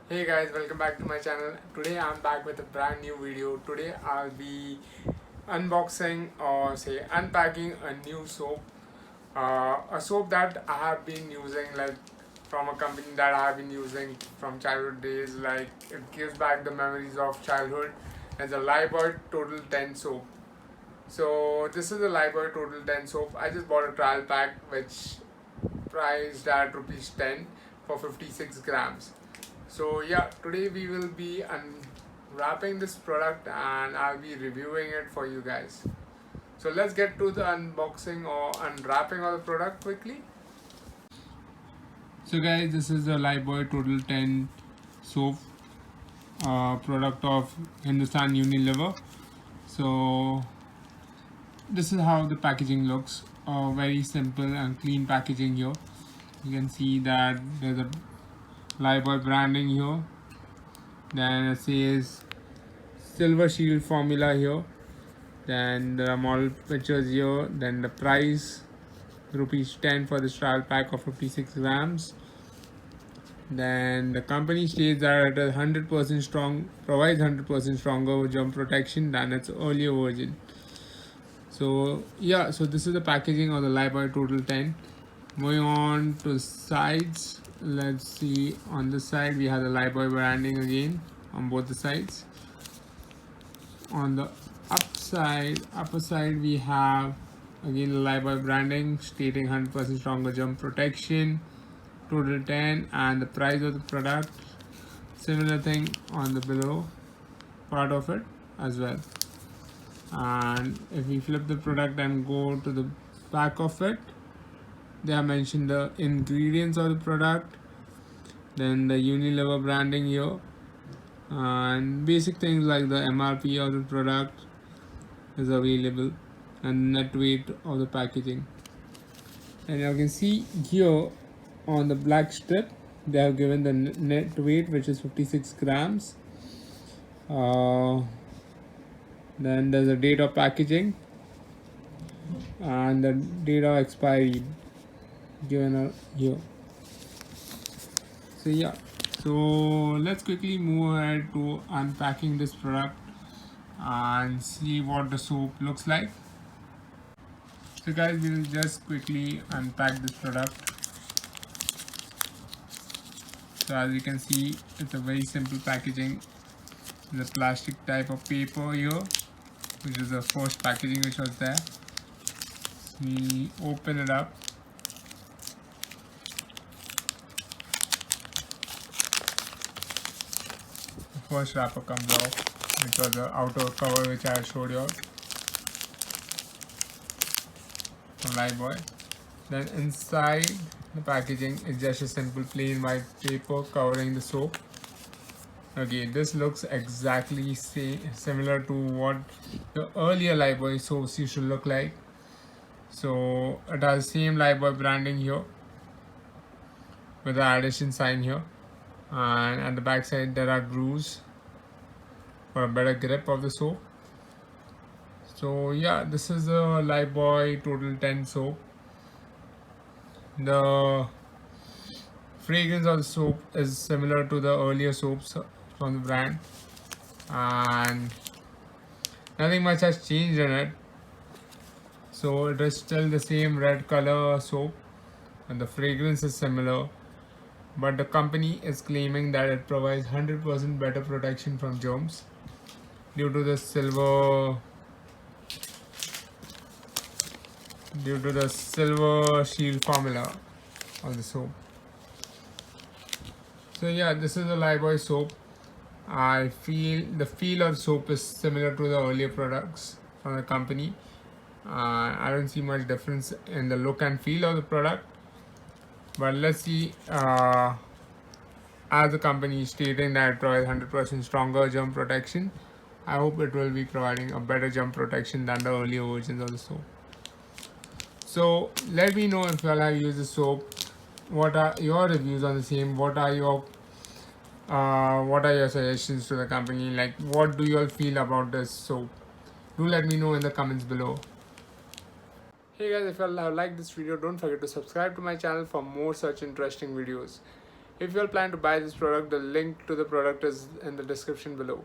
Hey guys, welcome back to my channel. Today I'm back with a brand new video. Today I'll be unboxing or say unpacking a new soap. A soap that I have been using like from a company that I have been using from childhood days. Like it gives back the memories of childhood. It's a Lifebuoy Total 10 soap. So this is a Lifebuoy Total 10 soap. I just bought a trial pack which priced at rupees 10 for 56 grams. So yeah, today we will be unwrapping this product and I'll be reviewing it for you guys. So let's get to the unboxing or unwrapping of the product quickly. So guys, this is the Lifebuoy Total 10 soap product of Hindustan Unilever. So this is how the packaging looks. Very simple and clean packaging here. You can see that there's a Lifebuoy branding here. Then it says Silver Shield formula here. Then there are model pictures here. Then the price rupees 10 for this trial pack of 56 grams. Then the company states that it is 100% strong, provides 100% stronger germ protection than its earlier version. So yeah, so this is the packaging of the Lifebuoy Total 10. Moving on to the sides, let's see. On this side we have the Lifebuoy branding again on both the sides. On the upper side we have again the Lifebuoy branding stating 100% stronger germ protection, Total 10, and the price of the product. Similar thing on the below part of it as well. And if we flip the product and go to the back of it, they have mentioned the ingredients of the product, then the Unilever branding here, and basic things like the MRP of the product is available and net weight of the packaging. And you can see here on the black strip they have given the net weight, which is 56 grams. Then there's a date of packaging and the date of expiry given here. So yeah, so let's quickly move ahead to unpacking this product and see what the soap looks like. So guys, we will just quickly unpack this product. So as you can see, it's a very simple packaging. The plastic type of paper here, which is the first packaging which was there. We open it up. The first wrapper comes off, which was the outer cover which I showed you from Lifebuoy. Then inside the packaging is just a simple plain white paper covering the soap. Okay, this looks exactly similar to what the earlier Lifebuoy soaps used to look like. So it has same Lifebuoy branding here with the addition sign here, and at the back side there are grooves for a better grip of the soap. So yeah, this is the Lifebuoy Total 10 soap. The fragrance of the soap is similar to the earlier soaps from the brand, and nothing much has changed in it. So it is still the same red color soap and the fragrance is similar, but the company is claiming that it provides 100% better protection from germs due to the silver shield formula of the soap. So yeah, this is a Lifebuoy soap. I feel the feel of soap is similar to the earlier products from the company. I don't see much difference in the look and feel of the product, but let's see. As the company is stating that it provides 100% stronger germ protection, I hope it will be providing a better germ protection than the earlier versions of the soap. So let me know if you all have used the soap. What are your reviews on the same? What are your suggestions to the company? Like, what do you all feel about this soap? Do let me know in the comments below. Hey guys, if you all have liked this video, don't forget to subscribe to my channel for more such interesting videos. If you all plan to buy this product, the link to the product is in the description below.